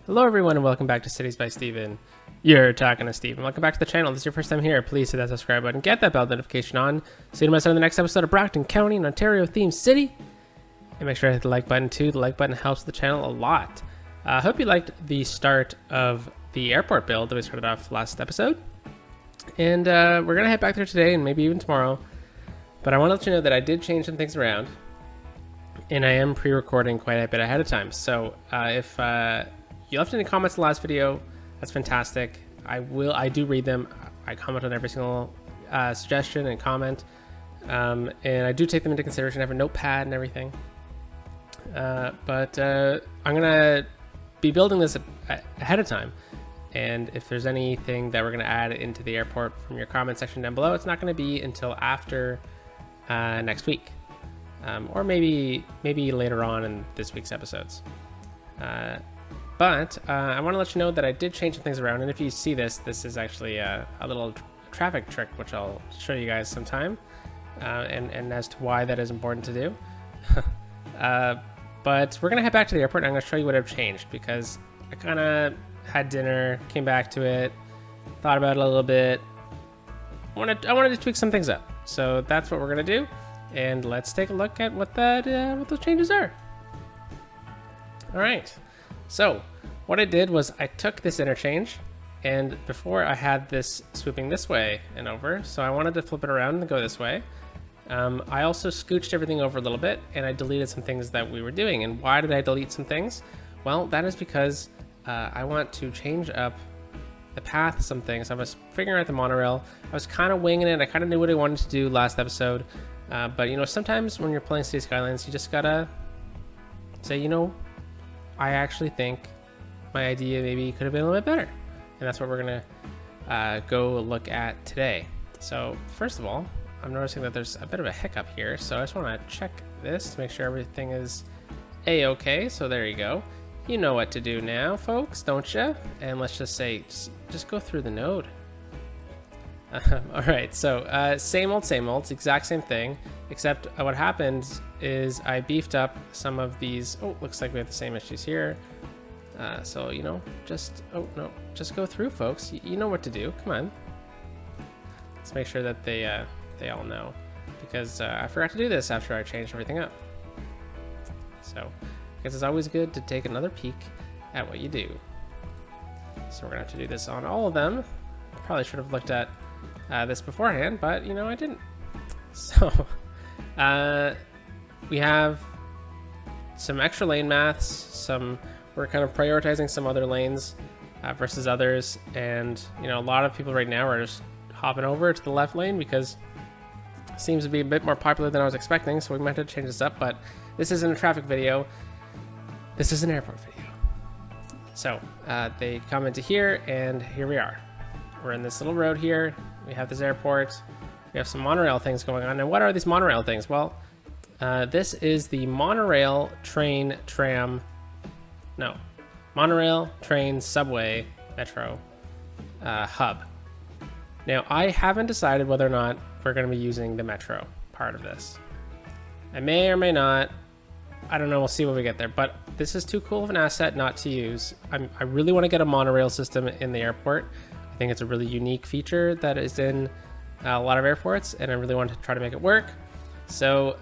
Hello everyone and welcome back to Cities by Steven. You're talking to Steven. Welcome back to the channel. If this is your first time here, please hit that subscribe button, get that bell notification on so you don't miss out on the next episode of Brockton County, an Ontario themed city. And make sure to hit the like button too. The like button helps the channel a lot. I hope you liked the start of the airport build that we started off last episode. And we're going to head back there today and maybe even tomorrow. But I want to let you know that I did change some things around. And I am pre-recording quite a bit ahead of time. So if you left any comments in the last video, that's fantastic. I do read them. I comment on every single suggestion and comment. And I do take them into consideration. I have a notepad and everything. But I'm going to be building this ahead of time. And if there's anything that we're going to add into the airport from your comment section down below, it's not going to be until after next week. Or maybe later on in this week's episodes. But I want to let you know that I did change some things around, and if you see this is actually a little traffic trick, which I'll show you guys sometime, and as to why that is important to do. But we're going to head back to the airport, and I'm going to show you what I've changed, because I kind of had dinner, came back to it, thought about it a little bit. I wanted to tweak some things up, so that's what we're going to do, and let's take a look at what those changes are. All right. So what I did was I took this interchange, and before I had this swooping this way and over, so I wanted to flip it around and go this way. I also scooched everything over a little bit, and I deleted some things that we were doing. And why did I delete some things? Well, that is because I want to change up the path of some things. I was figuring out the monorail. I was kind of winging it. I kind of knew what I wanted to do last episode. But, you know, sometimes when you're playing City Skylines, you just gotta say, you know, I actually think my idea maybe could have been a little bit better. And that's what we're going to go look at today. So first of all, I'm noticing that there's a bit of a hiccup here. So I just want to check this to make sure everything is A-okay. So there you go. You know what to do now, folks, don't you? And let's just say, just go through the node. All right, so same old, exact same thing, except what happened is I beefed up some of these. Oh, looks like we have the same issues here. So, you know, just go through, folks. You know what to do. Come on. Let's make sure that they all know, because I forgot to do this after I changed everything up. So, I guess it's always good to take another peek at what you do. So we're gonna have to do this on all of them. Probably should have looked at this beforehand, but you know, I didn't. So we have some extra lane maths, we're kind of prioritizing some other lanes versus others, and you know, a lot of people right now are just hopping over to the left lane because it seems to be a bit more popular than I was expecting, so we might have to change this up. But this isn't a traffic video, this is an airport video. So they commented here, and here we are. We're in this little road here. We have this airport. We have some monorail things going on. And what are these monorail things? Well, this is the monorail, train, tram. No, monorail, train, subway, metro hub. Now, I haven't decided whether or not we're going to be using the metro part of this. I may or may not. I don't know. We'll see when we get there. But this is too cool of an asset not to use. I really want to get a monorail system in the airport. I think it's a really unique feature that is in a lot of airports, and I really want to try to make it work. So,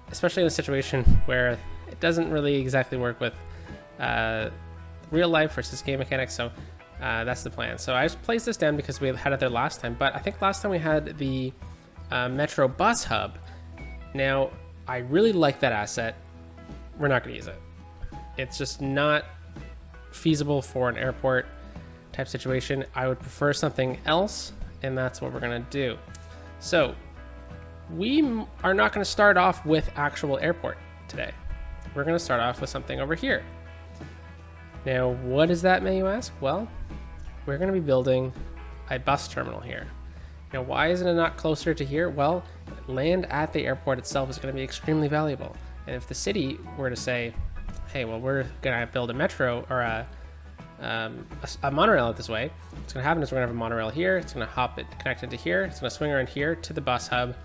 especially in a situation where it doesn't really exactly work with real life versus game mechanics. So that's the plan. So I just placed this down because we had it there last time, but I think last time we had the Metro bus hub. Now, I really like that asset. We're not going to use it. It's just not feasible for an airport type situation. I would prefer something else, and that's what we're going to do. So we are not going to start off with actual airport today. We're going to start off with something over here. Now, what is that, may you ask? Well, we're going to be building a bus terminal here. Now, why isn't it not closer to here? Well, land at the airport itself is going to be extremely valuable. And if the city were to say, hey, well, we're going to build a metro or a monorail out this way, what's going to happen is we're going to have a monorail here. It's going to hop it connected to here. It's going to swing around here to the bus hub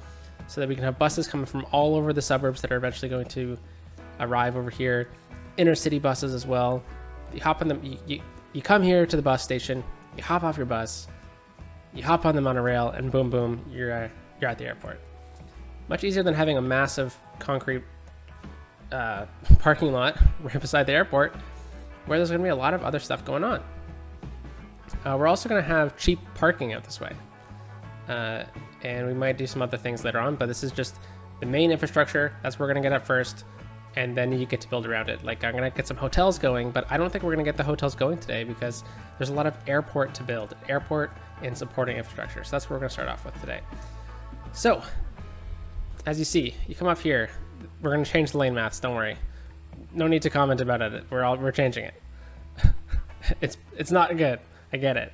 so that we can have buses coming from all over the suburbs that are eventually going to arrive over here. Inner city buses as well. You hop on you come here to the bus station, you hop off your bus, you hop on the monorail, and boom, boom, you're at the airport. Much easier than having a massive concrete parking lot right beside the airport, where there's going to be a lot of other stuff going on. We're also going to have cheap parking out this way, and we might do some other things later on, but this is just the main infrastructure. That's what we're going to get at first, and then you get to build around it. Like, I'm going to get some hotels going, but I don't think we're going to get the hotels going today because there's a lot of airport to build, airport and supporting infrastructure. So that's what we're going to start off with today. So, as you see, you come up here. We're going to change the lane maths. Don't worry. No need to comment about it. We're changing it. It's not good. I get it.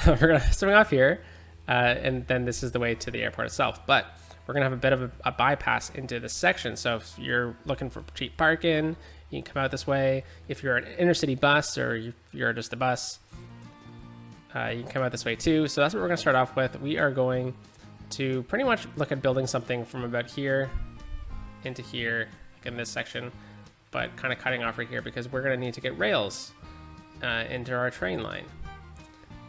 We're going to swing off here, and then this is the way to the airport itself. But we're going to have a bit of a bypass into this section. So if you're looking for cheap parking, you can come out this way. If you're an intercity bus or you're just a bus, you can come out this way too. So that's what we're going to start off with. We are going to pretty much look at building something from about here into here in this section, but kind of cutting off right here because we're going to need to get rails into our train line.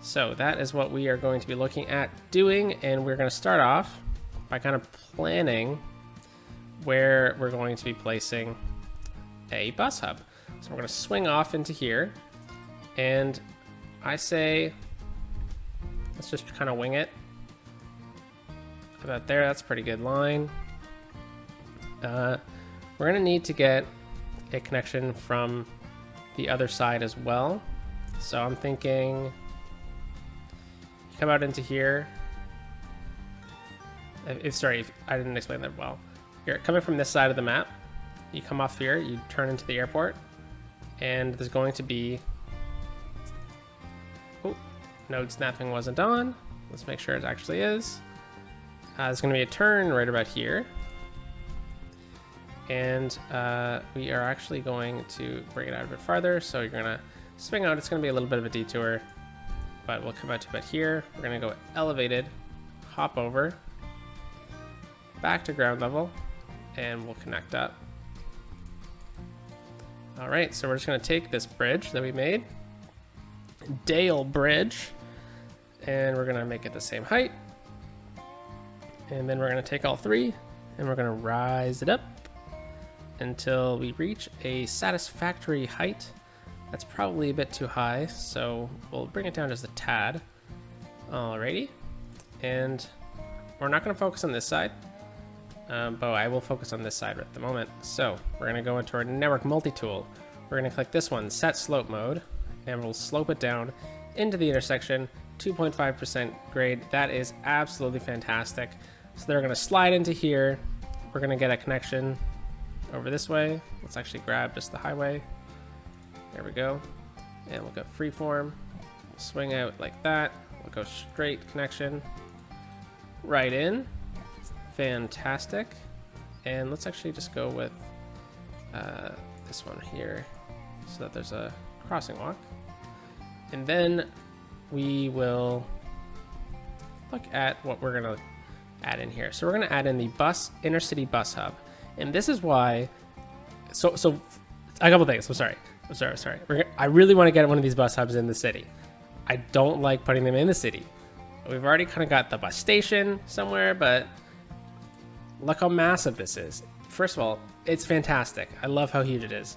So that is what we are going to be looking at doing, and we're going to start off by kind of planning where we're going to be placing a bus hub. So we're going to swing off into here, and I say let's just kind of wing it about there. That's a pretty good line. We're going to need to get a connection from the other side as well. So I'm thinking you come out into here. Sorry, I didn't explain that well. You're coming from this side of the map. You come off here, you turn into the airport, and there's going to be... Oh, node snapping wasn't on. Let's make sure it actually is. There's going to be a turn right about here. And we are actually going to bring it out a bit farther. So you're going to swing out. It's going to be a little bit of a detour, but we'll come out to about here. We're going to go elevated, hop over, back to ground level, and we'll connect up. All right, so we're just going to take this bridge that we made, Dale Bridge, and we're going to make it the same height. And then we're going to take all three, and we're going to rise it up until we reach a satisfactory height. That's probably a bit too high, so we'll bring it down just a tad. Alrighty, and we're not going to focus on this side, but I will focus on this side at the moment. So we're going to go into our network multi-tool. We're going to click this one, set slope mode, and we'll slope it down into the intersection, 2.5% grade. That is absolutely fantastic. So they're going to slide into here. We're going to get a connection over this way. Let's actually grab just the highway. There we go. And we'll go freeform. We'll swing out like that. We'll go straight connection right in. Fantastic. And let's actually just go with this one here so that there's a crossing walk. And then we will look at what we're going to add in here. So we're going to add in the intercity bus hub. And this is why, so a couple things. I'm sorry. I really want to get one of these bus hubs in the city. I don't like putting them in the city. We've already kind of got the bus station somewhere, but look how massive this is. First of all, it's fantastic. I love how huge it is.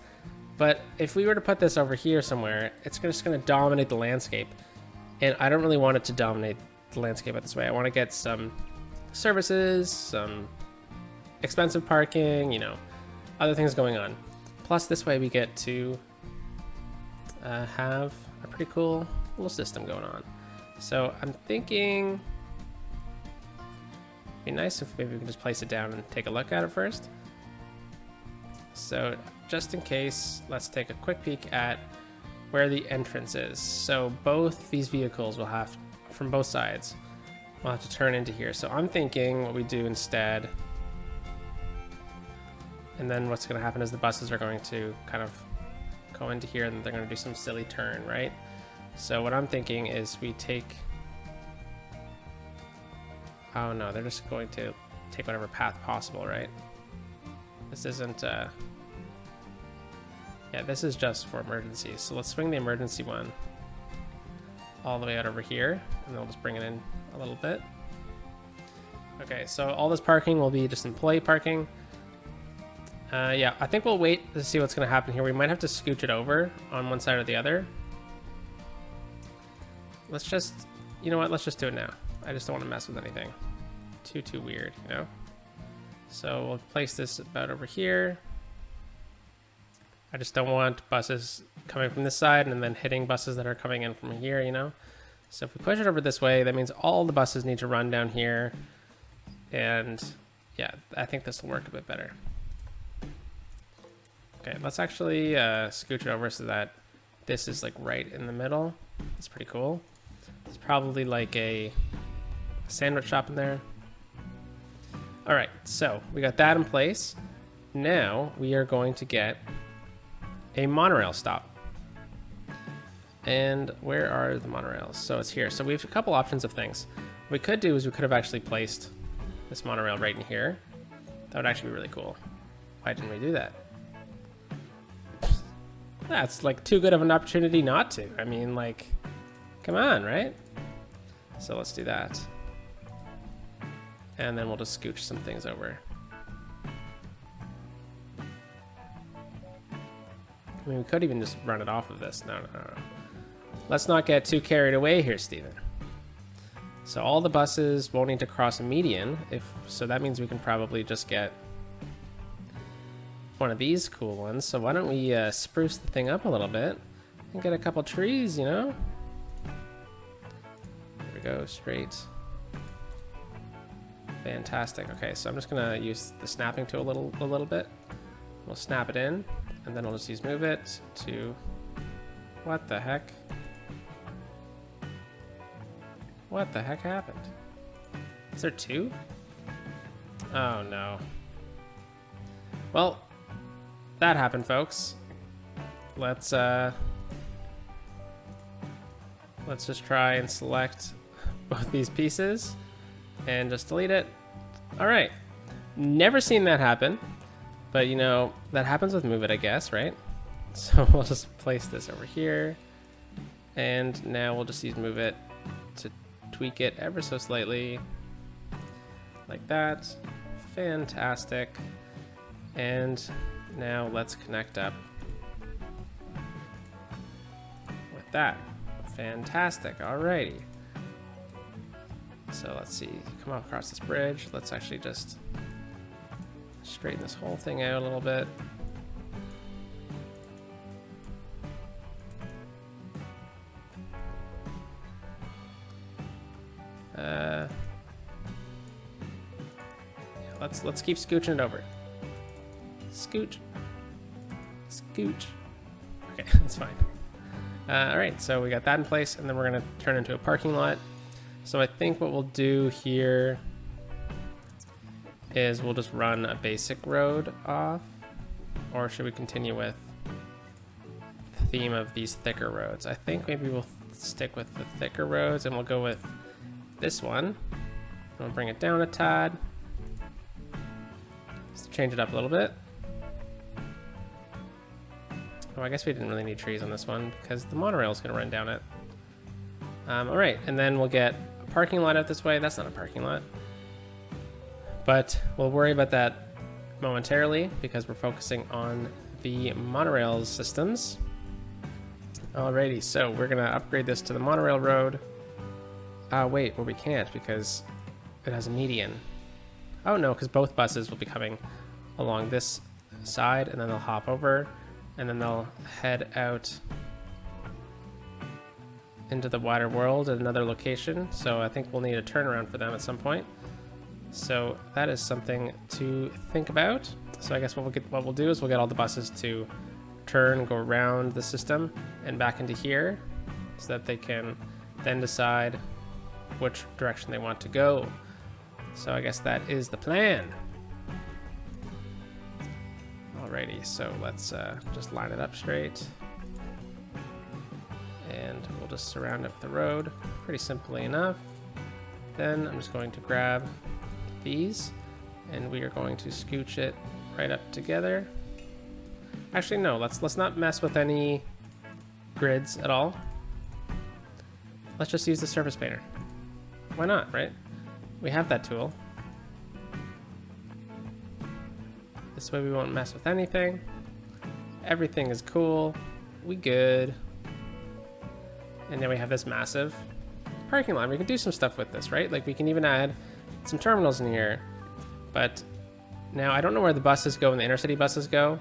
But if we were to put this over here somewhere, it's just going to dominate the landscape. And I don't really want it to dominate the landscape this way. I want to get some services, some expensive parking, you know, other things going on. Plus this way we get to have a pretty cool little system going on. So I'm thinking it'd be nice if maybe we can just place it down and take a look at it first. So just in case, let's take a quick peek at where the entrance is. So both these vehicles will have, from both sides, we'll have to turn into here. So I'm thinking what we do instead, and then what's going to happen is the buses are going to kind of go into here and they're going to do some silly turn, right? So what I'm thinking is we take, oh no, they're just going to take whatever path possible, right? This isn't, Yeah, this is just for emergencies. So let's swing the emergency one all the way out over here, and then we'll just bring it in a little bit. Okay, so all this parking will be just employee parking. Yeah, I think we'll wait to see what's going to happen here. We might have to scooch it over on one side or the other. Let's just, you know what? Let's just do it now. I just don't want to mess with anything. Too weird, you know? So we'll place this about over here. I just don't want buses coming from this side and then hitting buses that are coming in from here, you know? So if we push it over this way, that means all the buses need to run down here. And yeah, I think this will work a bit better. Okay, let's actually scooch it over so that this is like right in the middle. It's pretty cool. It's probably like a sandwich shop in there. All right, so we got that in place. Now we are going to get a monorail stop. And where are the monorails? So it's here. So we have a couple options of things. What we could do is we could have actually placed this monorail right in here. That would actually be really cool. Why didn't we do that? That's like too good of an opportunity not to. I mean, like, come on, right? So let's do that. And then we'll just scooch some things over. I mean, we could even just run it off of this. No. Let's not get too carried away here, Steven. So all the buses won't need to cross a median. So that means we can probably just get one of these cool ones. So why don't we spruce the thing up a little bit and get a couple trees, you know? There we go, straight. Fantastic. Okay, so I'm just gonna use the snapping tool a little bit. We'll snap it in, and then we'll just use move it to. What the heck? What the heck happened? Is there two? Oh no. Well, that happened, folks. Let's just try and select both these pieces and just delete it. All right. Never seen that happen, but you know, that happens with Move It, I guess, right? So we'll just place this over here, and now we'll just use Move It to tweak it ever so slightly, like that. Fantastic. And now let's connect up with that. Fantastic. Alrighty. So let's see. Come across this bridge. Let's actually just straighten this whole thing out a little bit. Let's keep scooching it over. Scooch. Scooch. Okay, that's fine. All right, so we got that in place, and then we're gonna turn into a parking lot. So I think what we'll do here is we'll just run a basic road off, or should we continue with the theme of these thicker roads? I think maybe we'll stick with the thicker roads, and we'll go with this one. We'll bring it down a tad. Just change it up a little bit. Oh, I guess we didn't really need trees on this one because the monorail is going to run down it. All right, and then we'll get a parking lot out this way. That's not a parking lot, but we'll worry about that momentarily because we're focusing on the monorail systems. Alrighty, so we're going to upgrade this to the monorail road. Wait, well we can't because it has a median. Oh no, because both buses will be coming along this side, and then they'll hop over, and then they'll head out into the wider world at another location. So I think we'll need a turnaround for them at some point. So that is something to think about. So I guess what we'll do is we'll get all the buses to turn, go around the system and back into here, so that they can then decide which direction they want to go. So I guess that is the plan. Alrighty, so let's just line it up straight. And we'll just surround up the road pretty simply enough. Then I'm just going to grab these, and we are going to scooch it right up together. Actually, no. Let's not mess with any grids at all. Let's just use the surface painter. Why not, right? We have that tool. This way we won't mess with anything. Everything is cool. We good. And then we have this massive parking lot. We can do some stuff with this, right? Like we can even add some terminals in here. But now I don't know where the buses go and the intercity buses go.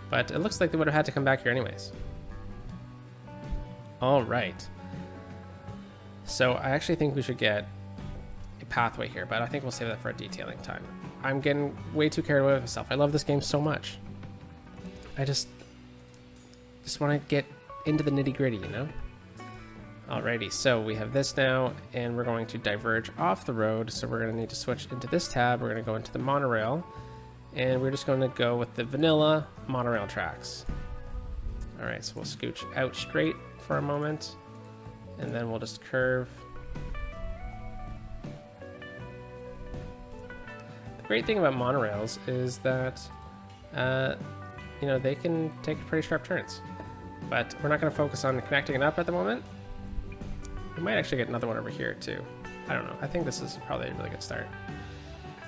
But it looks like they would have had to come back here anyways. All right. So I actually think we should get a pathway here, but I think we'll save that for a detailing time. I'm getting way too carried away with myself. I love this game so much. I just want to get into the nitty gritty, you know? Alrighty, so we have this now, and we're going to diverge off the road. So we're going to need to switch into this tab. We're going to go into the monorail, and we're just going to go with the vanilla monorail tracks. Alright, so we'll scooch out straight for a moment, and then we'll just curve. The great thing about monorails is that, you know, they can take pretty sharp turns. But we're not going to focus on connecting it up at the moment. We might actually get another one over here too. I don't know. I think this is probably a really good start.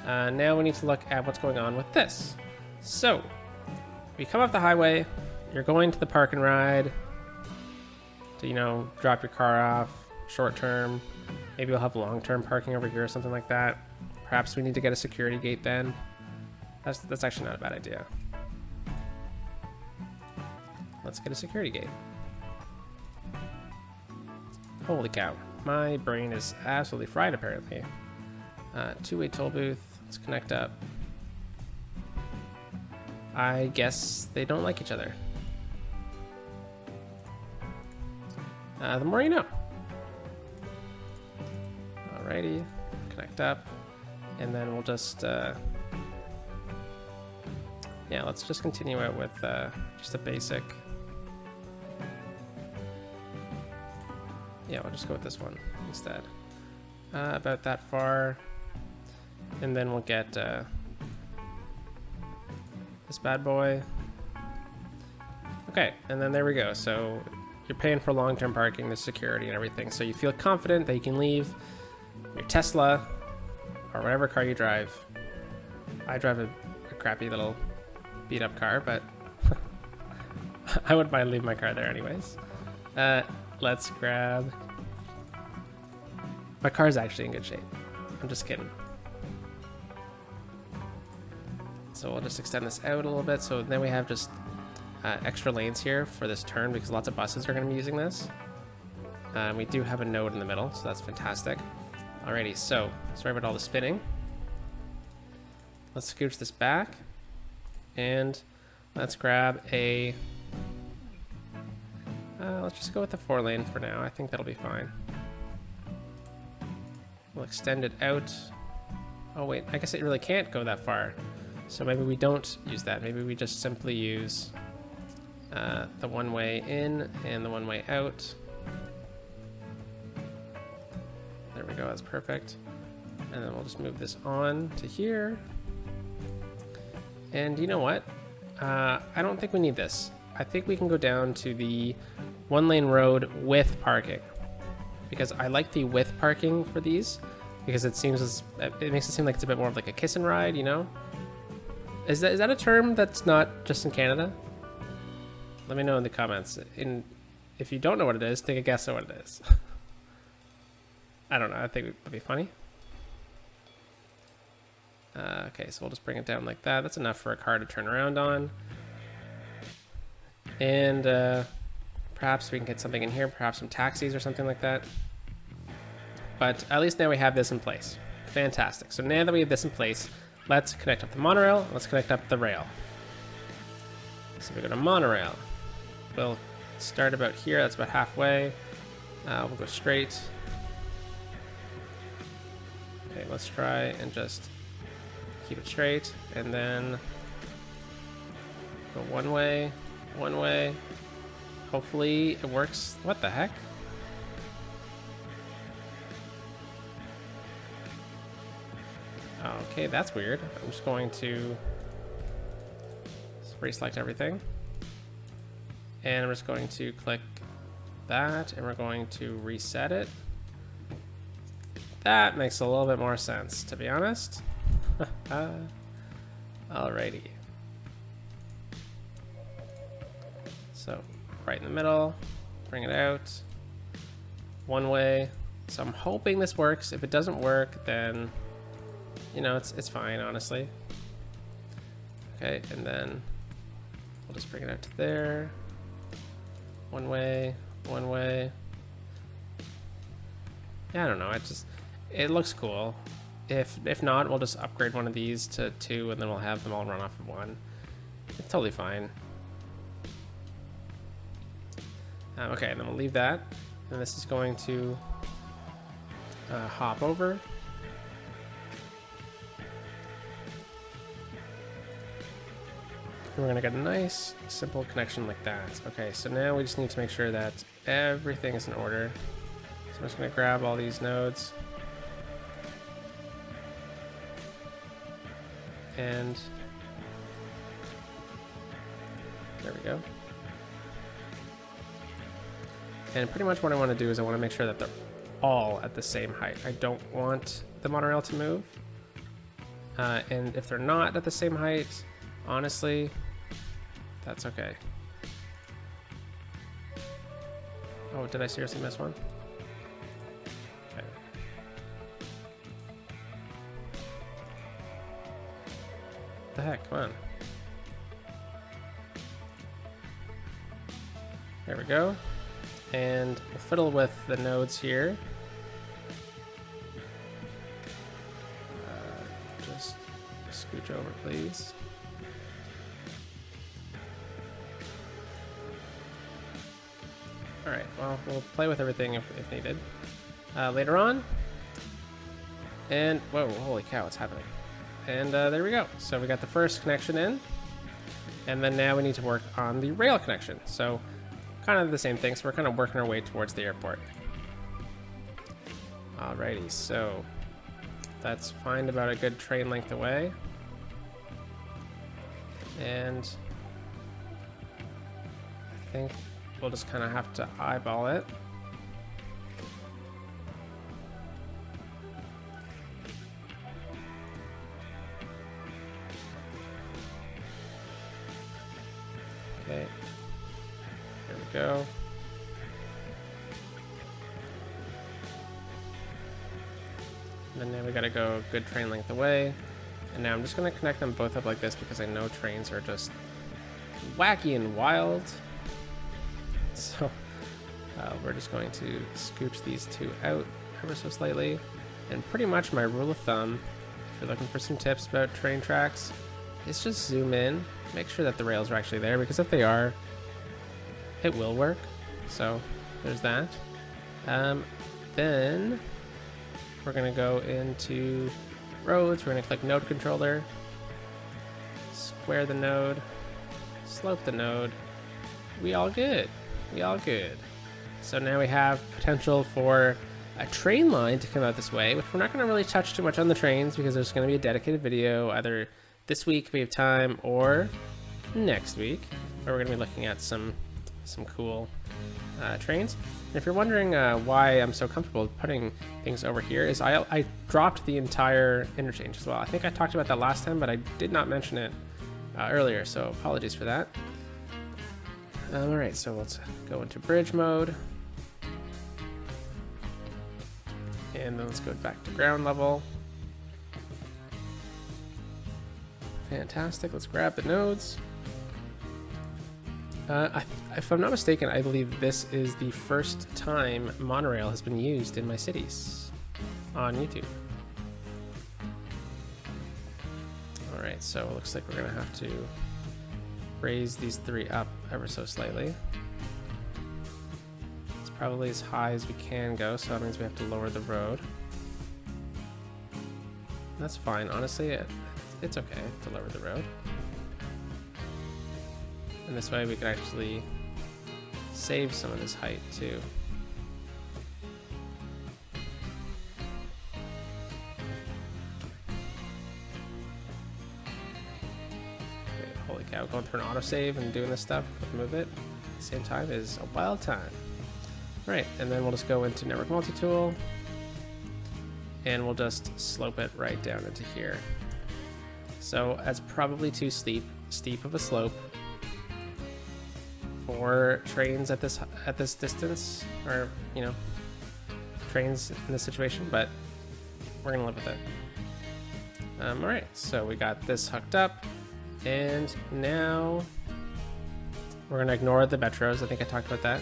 Now we need to look at what's going on with this. So, we come off the highway. You're going to the park and ride to, you know, drop your car off short term. Maybe you'll have long-term parking over here or something like that. Perhaps we need to get a security gate then. That's actually not a bad idea. Let's get a security gate. Holy cow. My brain is absolutely fried apparently. Two-way toll booth. Let's connect up. I guess they don't like each other. The more you know. Alrighty. Connect up. And then we'll just... yeah, let's just continue it with just a basic... Yeah, we'll just go with this one instead. About that far. And then we'll get this bad boy. Okay, and then there we go. So you're paying for long-term parking, the security and everything. So you feel confident that you can leave your Tesla or whatever car you drive. I drive a crappy little beat-up car, but I wouldn't mind leaving my car there anyways. Let's grab... My car's actually in good shape. I'm just kidding. So we'll just extend this out a little bit. So then we have just extra lanes here for this turn because lots of buses are going to be using this. We do have a node in the middle, so that's fantastic. Alrighty, so sorry about all the spinning. Let's scooch this back. And let's grab a... let's just go with the 4-lane for now. I think that'll be fine. We'll extend it out. Oh wait, I guess it really can't go that far. So maybe we don't use that. Maybe we just simply use the one-way in and the one-way out. There we go, that's perfect. And then we'll just move this on to here. And you know what? I don't think we need this. I think we can go down to the 1-lane road with parking, because I like the with parking for these because it makes it seem like it's a bit more of like a kiss and ride, you know? Is that a term that's not just in Canada? Let me know in the comments. If you don't know what it is, take a guess at what it is. I don't know. I think it'd be funny. Okay, so we'll just bring it down like that. That's enough for a car to turn around on. And perhaps we can get something in here, perhaps some taxis or something like that. But at least now we have this in place. Fantastic. So now that we have this in place, let's connect up the monorail. Let's connect up the rail. So we go to monorail. We'll start about here. That's about halfway. We'll go straight. Okay, let's try and just keep it straight. And then go one way. One way. Hopefully it works. What the heck? Okay, that's weird. I'm just going to reselect everything. And I'm just going to click that, and we're going to reset it. That makes a little bit more sense, to be honest. Alrighty. So, right in the middle, bring it out. One way. So I'm hoping this works. If it doesn't work, then, you know, it's fine, honestly. Okay, and then we'll just bring it out to there. One way, one way. Yeah, I don't know. It looks cool. If not, we'll just upgrade one of these to 2, and then we'll have them all run off of 1. It's totally fine. Okay, and then we'll leave that. And this is going to hop over. And we're going to get a nice, simple connection like that. Okay, so now we just need to make sure that everything is in order. So I'm just going to grab all these nodes. And there we go. And pretty much what I want to do is I want to make sure that they're all at the same height. I don't want the monorail to move. And if they're not at the same height, honestly, that's okay. Oh, did I seriously miss one? Okay. What the heck? Come on. There we go. And we'll fiddle with the nodes here. Just scooch over, please. Alright, well, we'll play with everything if needed later on. And, whoa, holy cow, what's happening? And there we go. So we got the first connection in. And then now we need to work on the rail connection. So kind of the same thing, so we're kind of working our way towards the airport. Alrighty, so that's fine, about a good train length away. And I think we'll just kind of have to eyeball it. Okay. There we go. And then now we gotta go a good train length away. And now I'm just gonna connect them both up like this because I know trains are just wacky and wild. So we're just going to scooch these two out ever so slightly. And pretty much my rule of thumb, if you're looking for some tips about train tracks, is just zoom in, make sure that the rails are actually there, because if they are, it will work. So there's that. Then we're gonna go into roads. We're gonna click node controller, square the node, slope the node. We all good. We all good. So now we have potential for a train line to come out this way, which we're not gonna really touch too much on the trains because there's gonna be a dedicated video either this week if we have time or next week, where we're gonna be looking at some cool trains. And if you're wondering why I'm so comfortable putting things over here, is I dropped the entire interchange as well. I think I talked about that last time, but I did not mention it earlier, so apologies for that. Alright, so let's go into bridge mode. And then let's go back to ground level. Fantastic, let's grab the nodes. If I'm not mistaken, I believe this is the first time Monorail has been used in my cities on YouTube. Alright, so it looks like we're going to have to raise these three up ever so slightly. It's probably as high as we can go, so that means we have to lower the road. That's fine, honestly, it's okay to lower the road. And this way we can actually save some of this height too. Okay, holy cow. yeah, going through an autosave and doing this stuff with Move It at the same time is a wild time. Right, and then we'll just go into Network Multi-Tool, and we'll just slope it right down into here. So that's probably too steep of a slope for trains at this distance, or you know, trains in this situation, but we're gonna live with it. All right, so we got this hooked up, and now we're gonna ignore the metros. I think I talked about that.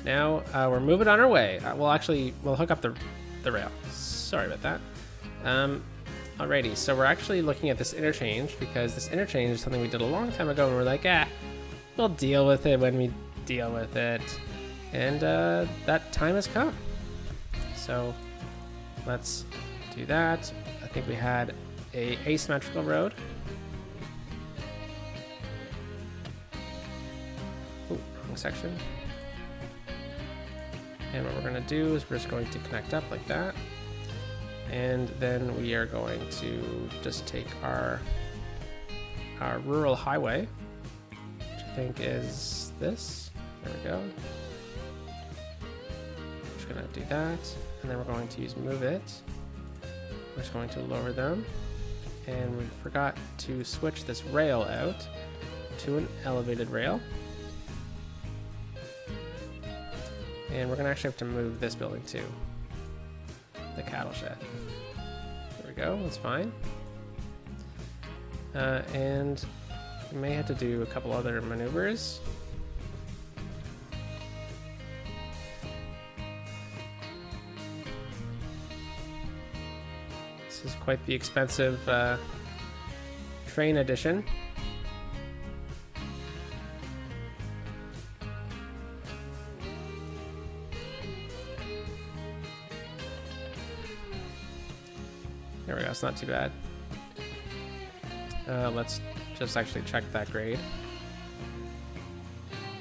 Now we're moving on our way. We'll hook up the rail. Sorry about that. Alrighty, so we're actually looking at this interchange because this interchange is something we did a long time ago, and we're like, we'll deal with it when we deal with it. And that time has come. So let's do that. I think we had a asymmetrical road. Ooh, wrong section. And what we're going to do is we're just going to connect up like that. And then we are going to just take our rural highway, which I think is this. There we go. We're just going to do that. And then we're going to use Move It. We're just going to lower them. And we forgot to switch this rail out to an elevated rail. And we're going to actually have to move this building too. The cattle shed. There we go, that's fine. And we may have to do a couple other maneuvers. This is quite the expensive train addition. There we go, it's not too bad. Let's just actually check that grade.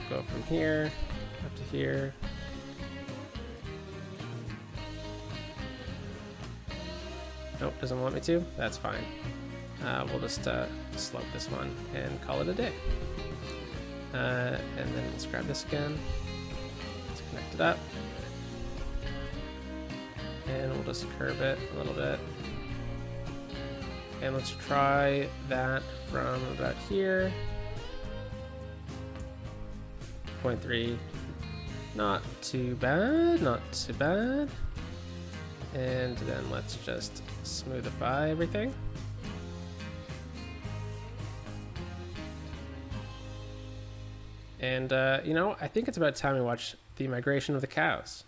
Go from here up to here. Nope, doesn't want me to. That's fine. We'll just slope this one and call it a day. And then let's grab this again. Let's connect it up. And we'll just curve it a little bit. And let's try that from about here. 0.3. Not too bad, not too bad. And then let's just smoothify everything. And, you know, I think it's about time we watch the migration of the cows.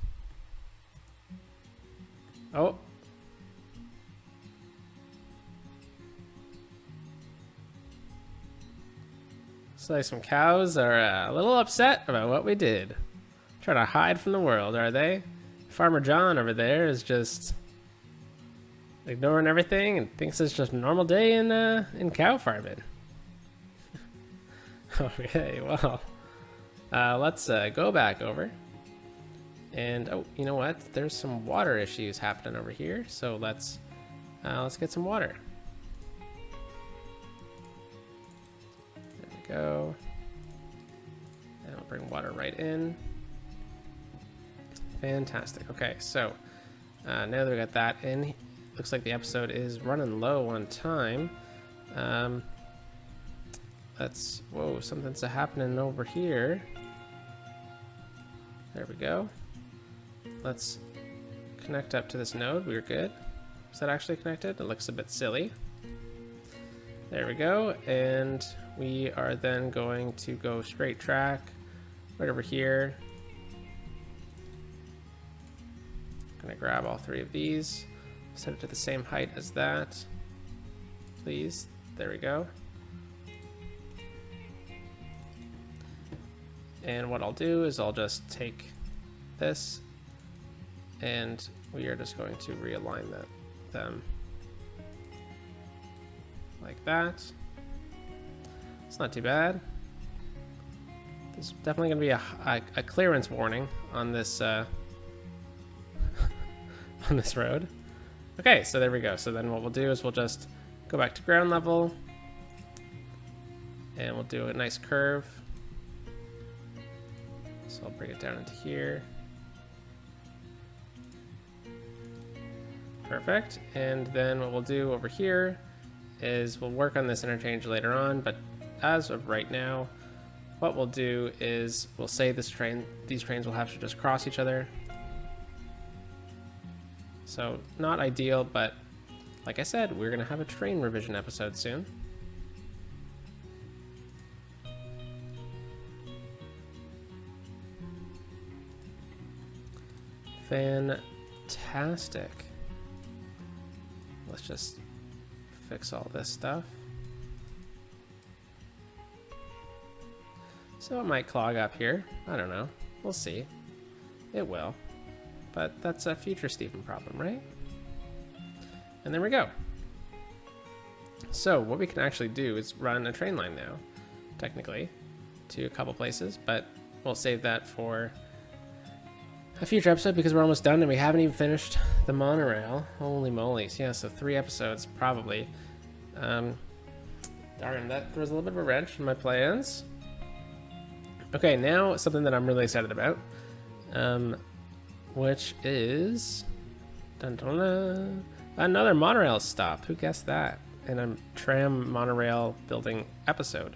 Oh. So some cows are a little upset about what we did. Trying to hide from the world, are they? Farmer John over there is just ignoring everything and thinks it's just a normal day in cow farming. Okay, well, let's go back over. And oh, you know what? There's some water issues happening over here, so let's get some water. Go, and I'll bring water right in. Fantastic. Okay, so now that we got that in, looks like the episode is running low on time. Whoa, something's happening over here. There we go. Let's connect up to this node. We're good. Is that actually connected? It looks a bit silly. There we go, and we are then going to go straight track right over here. Gonna grab all three of these, set it to the same height as that, please. There we go. And what I'll do is I'll just take this, and we are just going to realign them like that. It's not too bad. There's definitely going to be a clearance warning on this on this road. Okay, so there we go. So then what we'll do is we'll just go back to ground level, And we'll do a nice curve. So I'll bring it down into here. Perfect. And then what we'll do over here is we'll work on this interchange later on, but as of right now, what we'll do is we'll say these trains will have to just cross each other. So not ideal, but like I said, we're gonna have a train revision episode soon. Fantastic. Let's just fix all this stuff. So it might clog up here. I don't know. We'll see. It will. But that's a future Steven problem, right? And there we go. So what we can actually do is run a train line now, technically, to a couple places, but we'll save that for a future episode because we're almost done and we haven't even finished the monorail. Holy moly's. Yeah, so 3 episodes probably. Darn, that throws a little bit of a wrench in my plans. Okay, now something that I'm really excited about, which is another monorail stop. Who guessed that? In a tram monorail building episode.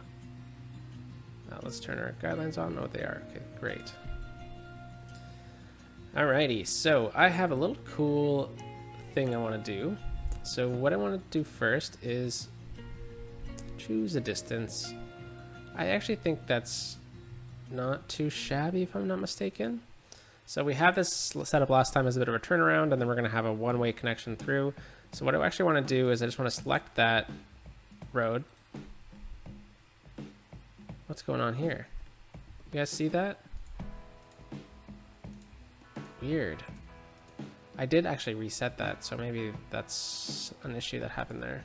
Let's turn our guidelines on. Oh, they are. Okay, great. Alrighty, so I have a little cool thing I want to do. So what I want to do first is choose a distance. I actually think that's not too shabby if I'm not mistaken. So we have this set up last time as a bit of a turnaround, and then we're going to have a one-way connection through. So what I actually want to do is I just want to select that road. What's going on here? You guys see that? Weird. I did actually reset that, so maybe that's an issue that happened there.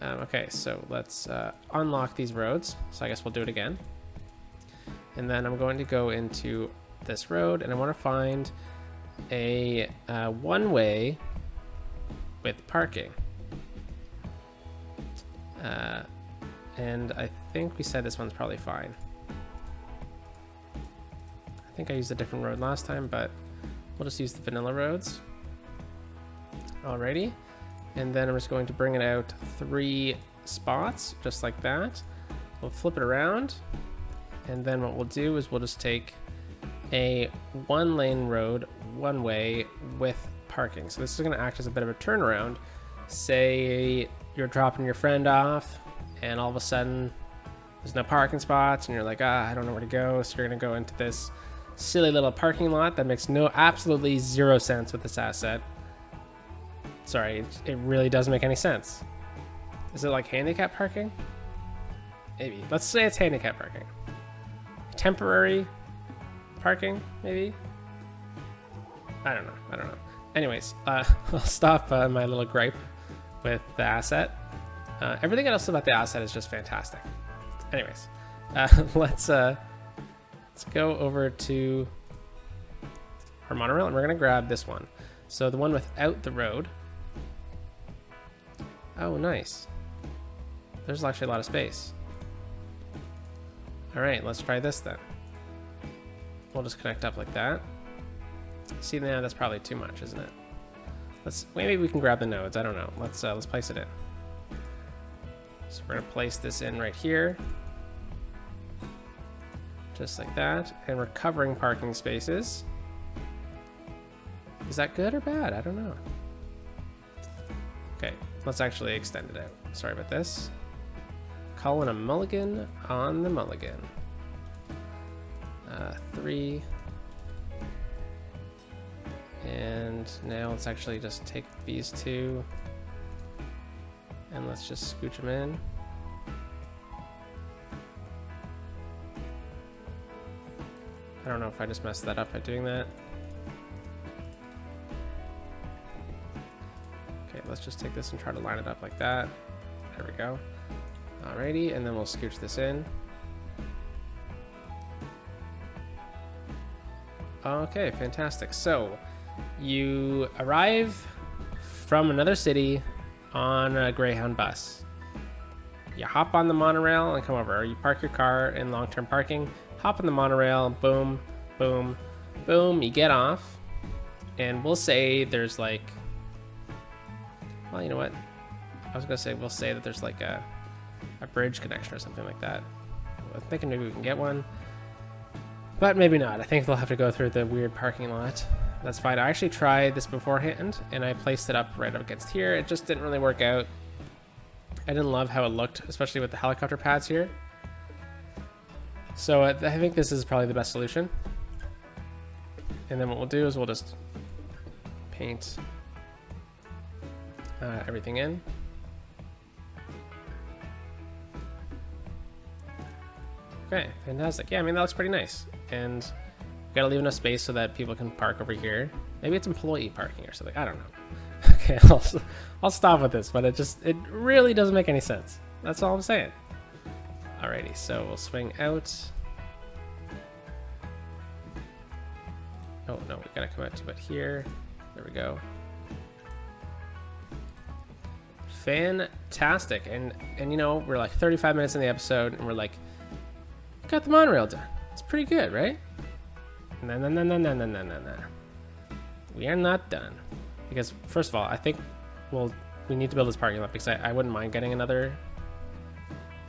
Okay, so let's unlock these roads. So I guess we'll do it again. And then I'm going to go into this road, and I want to find a one-way with parking. And I think we said this one's probably fine. I think I used a different road last time, but we'll just use the vanilla roads. Alrighty. And then I'm just going to bring it out 3 spots, just like that. We'll flip it around. And then what we'll do is we'll just take a 1-lane road, one way with parking. So this is going to act as a bit of a turnaround. Say you're dropping your friend off and all of a sudden there's no parking spots and you're like, I don't know where to go. So you're going to go into this silly little parking lot that makes absolutely zero sense with this asset. Sorry, it really doesn't make any sense. Is it like handicap parking? Maybe. Let's say it's handicap parking. Temporary parking, maybe? I don't know. Anyways, I'll stop my little gripe with the asset. Everything else about the asset is just fantastic. Anyways, let's go over to our monorail, and we're gonna grab this one. So the one without the road. Oh, nice. There's actually a lot of space. All right, let's try this then. We'll just connect up like that. See, now that's probably too much, isn't it? Maybe we can grab the nodes. I don't know. Let's place it in. So we're gonna place this in right here, just like that, and we're covering parking spaces. Is that good or bad? I don't know. Okay, let's actually extend it out. Sorry about this. Calling a mulligan on the mulligan. 3. And now let's actually just take these 2 and let's just scooch them in. I don't know if I just messed that up by doing that. Okay, let's just take this and try to line it up like that. There we go. Alrighty, and then we'll scooch this in. Okay, fantastic. So you arrive from another city on a Greyhound bus. You hop on the monorail and come over. Or you park your car in long-term parking, hop on the monorail, boom, boom, boom, you get off. And we'll say there's like, well, you know what? I was gonna say, we'll say that there's like a bridge connection or something like that. I'm thinking maybe we can get one, but maybe not. I think they'll have to go through the weird parking lot. That's fine. I actually tried this beforehand and I placed it up right up against here. It just didn't really work out. I didn't love how it looked, especially with the helicopter pads here. So I think this is probably the best solution. And then what we'll do is we'll just paint everything in. Okay, fantastic. Yeah, I mean, that looks pretty nice. And we gotta leave enough space so that people can park over here. Maybe it's employee parking or something. I don't know. Okay, I'll stop with this, but it really doesn't make any sense. That's all I'm saying. Alrighty, so we'll swing out. Oh no, we gotta come out to it here. There we go. Fantastic. And you know, we're like 35 minutes in the episode and we're like, got the monorail done. It's pretty good, right? No. We are not done. Because first of all, I think we need to build this parking lot because I wouldn't mind getting another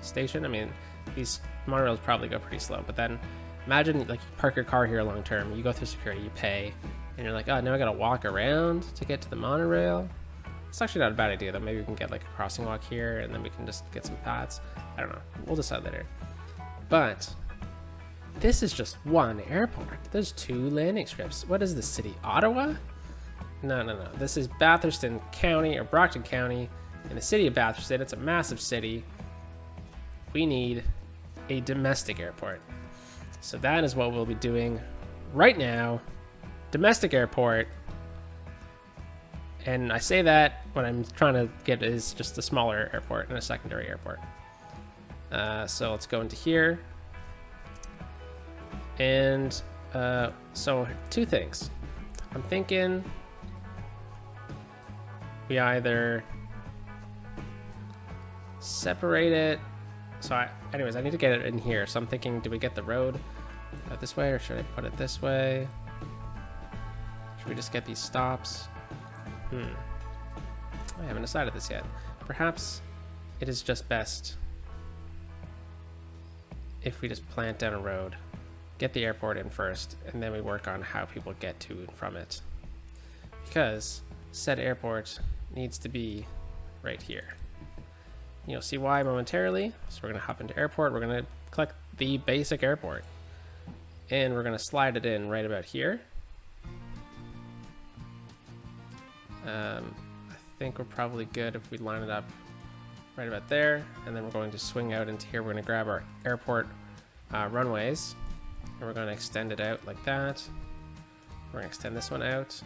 station. I mean, these monorails probably go pretty slow, but then imagine like you park your car here long term, you go through security, you pay, and you're like, oh, now I gotta walk around to get to the monorail. It's actually not a bad idea though. Maybe we can get like a crossing walk here and then we can just get some paths. I don't know. We'll decide later. But this is just one airport. There's 2 landing strips. What is this city? Ottawa? No. This is Bathurst County or Brockton County in the city of Bathurst. It's a massive city. We need a domestic airport. So that is what we'll be doing right now. Domestic airport. And I say that when I'm trying to get is just a smaller airport and a secondary airport. So let's go into here. And so 2 things. I'm thinking we either separate it. So anyways, I need to get it in here. So I'm thinking, do we get the road this way or should I put it this way? Should we just get these stops? I haven't decided this yet. Perhaps it is just best if we just plant down a road, get the airport in first, and then we work on how people get to and from it. Because said airport needs to be right here. You'll see why momentarily. So we're gonna hop into airport. We're gonna click the basic airport and we're gonna slide it in right about here. I think we're probably good if we line it up right about there, and then we're going to swing out into here. We're going to grab our airport runways, and we're going to extend it out like that. We're going to extend this one out.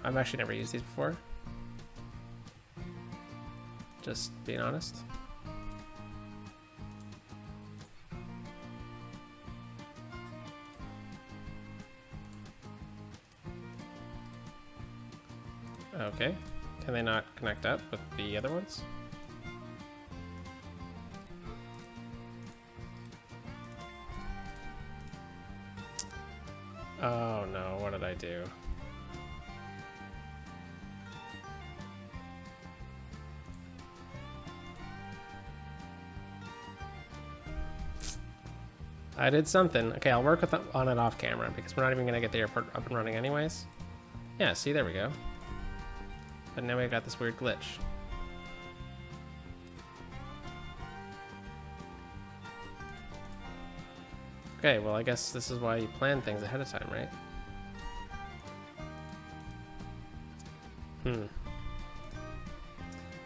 I've actually never used these before, just being honest. Okay, can they not connect up with the other ones? Oh no, what did I do? I did something. Okay, I'll work on it off camera because we're not even gonna get the airport up and running anyways. Yeah, see, there we go. But now we've got this weird glitch. Okay, well I guess this is why you plan things ahead of time, right?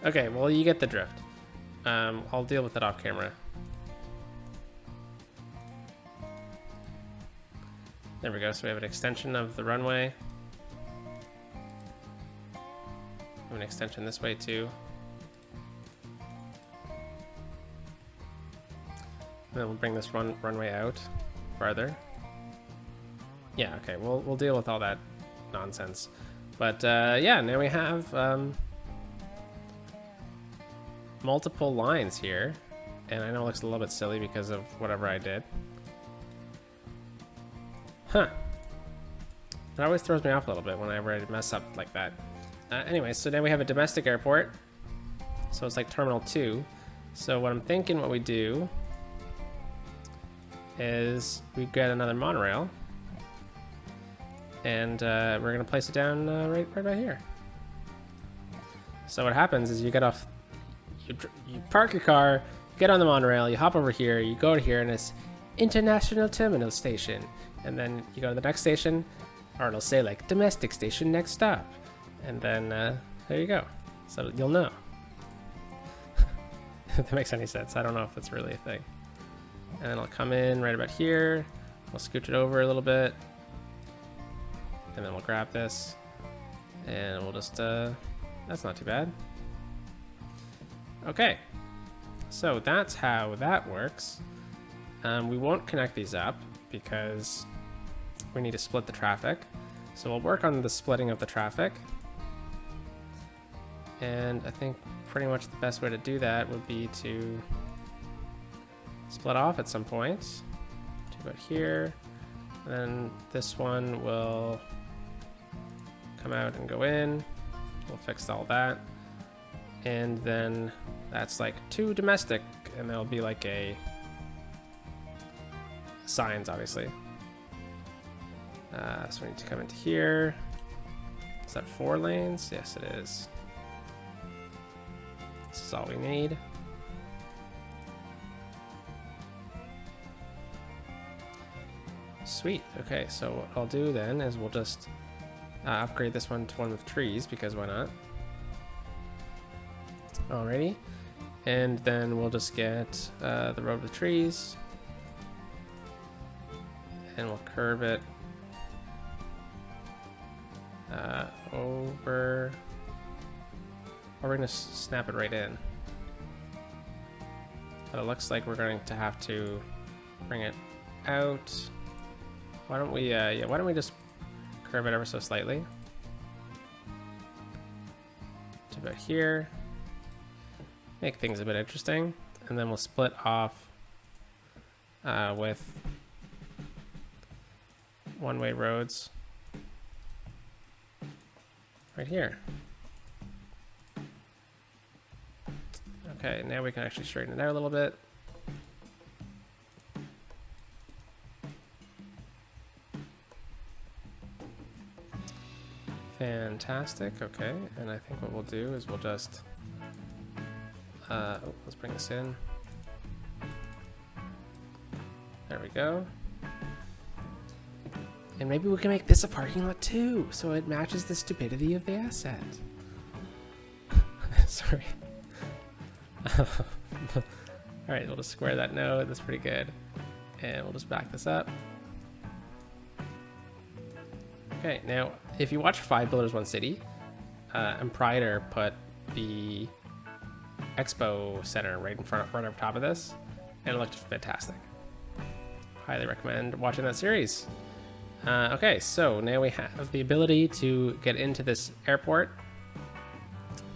Okay, well you get the drift. I'll deal with it off camera. There we go, so we have an extension of the runway. An extension this way too. And then we'll bring this runway out farther. Yeah, okay, we'll deal with all that nonsense. But yeah, now we have multiple lines here. And I know it looks a little bit silly because of whatever I did. Huh. It always throws me off a little bit whenever I mess up like that. Anyway, so now we have a domestic airport. So it's like Terminal 2. So what I'm thinking what we do is we get another monorail. And we're going to place it down right about here. So what happens is you get off, you park your car, you get on the monorail, you hop over here, you go to here, and it's International Terminal Station. And then you go to the next station, or it'll say like Domestic Station next stop. And then there you go. So you'll know. If that makes any sense. I don't know if that's really a thing. And then I'll come in right about here. We'll scooch it over a little bit. And then we'll grab this. And we'll just, that's not too bad. Okay. So that's how that works. We won't connect these up because we need to split the traffic. So we'll work on the splitting of the traffic. And I think pretty much the best way to do that would be to split off at some point. To about here. And then this one will come out and go in. We'll fix all that. And then that's like 2 domestic, and there'll be like a signs, obviously. So we need to come into here. Is that 4 lanes? Yes, it is. This is all we need. Sweet. Okay, so what I'll do then is we'll just upgrade this one to one with trees, because why not? Alrighty. And then we'll just get the road with trees. And we'll curve it over. Or we're going to snap it right in. But it looks like we're going to have to bring it out. Why don't we, yeah, why don't we just curve it ever so slightly to about here. Make things a bit interesting. And then we'll split off with one-way roads right here. Okay, now we can actually straighten it out a little bit. Fantastic. Okay, and I think what we'll do is we'll just let's bring this in. There we go. And maybe we can make this a parking lot too, so it matches the stupidity of the asset. Sorry. Alright, we'll just square that node. That's pretty good. And we'll just back this up. Okay, now, if you watch 5 Builders 1 City, and Prider put the Expo Center right in front, right over top of this, and it looked fantastic. Highly recommend watching that series. Okay, so now we have the ability to get into this airport.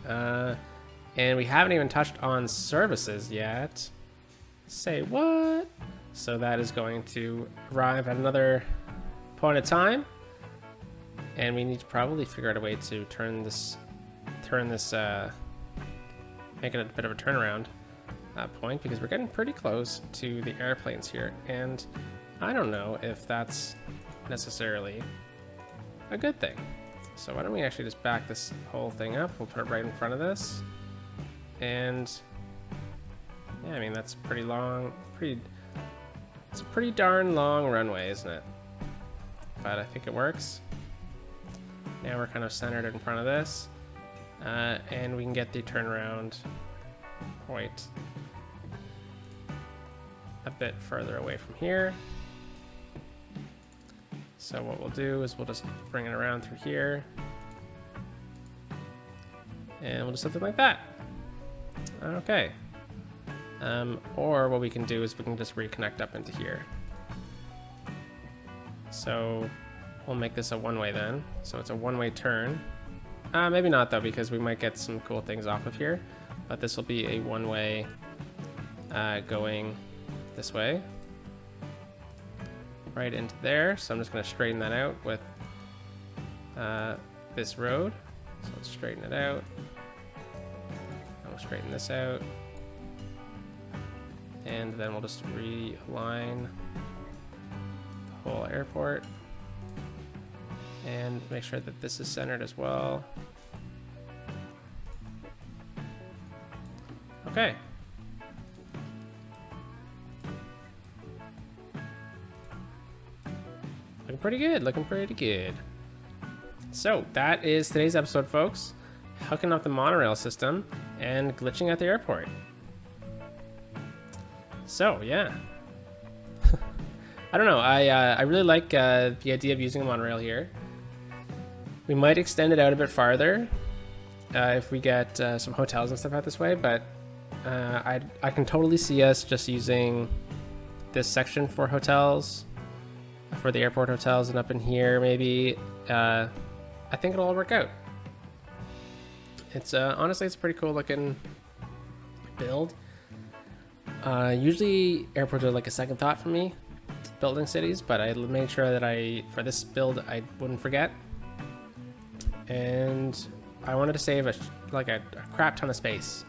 And we haven't even touched on services yet. Say what? So that is going to arrive at another point of time. And we need to probably figure out a way to turn this, make it a bit of a turnaround point, because we're getting pretty close to the airplanes here. And I don't know if that's necessarily a good thing. So why don't we actually just back this whole thing up? We'll put it right in front of this. And yeah, I mean, that's pretty long, it's a pretty darn long runway, isn't it? But I think it works. Now we're kind of centered in front of this. And we can get the turnaround point a bit further away from here. So what we'll do is we'll just bring it around through here. And we'll do something like that. Okay. Or what we can do is we can just reconnect up into here. So we'll make this a one-way then. So it's a one-way turn. Maybe not though, because we might get some cool things off of here. but this will be a one-way going this way right into there. So I'm just going to straighten that out with this road. So let's straighten it out. And we'll straighten this out. And then we'll just realign the whole airport. And make sure that this is centered as well. Okay. Looking pretty good, looking pretty good. So that is today's episode, folks. Hooking up the monorail system and glitching at the airport. So yeah. I don't know, I really like the idea of using a monorail here. We might extend it out a bit farther if we get some hotels and stuff out this way, but I can totally see us just using this section for hotels, for the airport hotels, and up in here maybe. I think it'll all work out. It's honestly, it's a pretty cool looking build. Usually airports are like a second thought for me, building cities, but I made sure that for this build I wouldn't forget. And I wanted to save a crap ton of space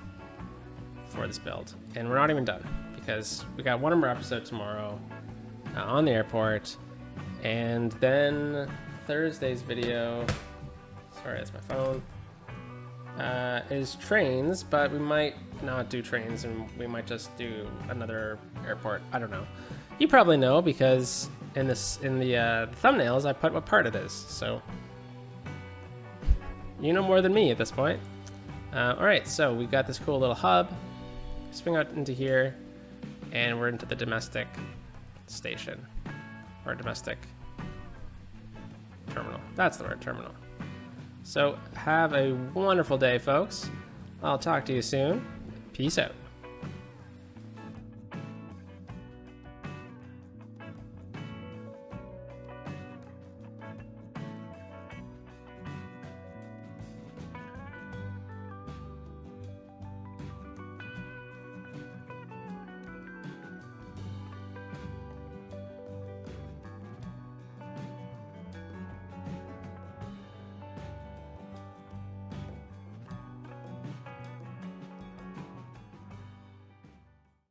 for this build, and we're not even done because we got one more episode tomorrow on the airport, and then Thursday's video, sorry that's my phone, is trains, but we might not do trains and we might just do another airport. I don't know. You probably know because in the thumbnails I put what part it is, so you know more than me at this point. All right, so we got this cool little hub. Swing out into here, and we're into the domestic station, or domestic terminal. That's the word, terminal. So have a wonderful day, folks. I'll talk to you soon. Peace out.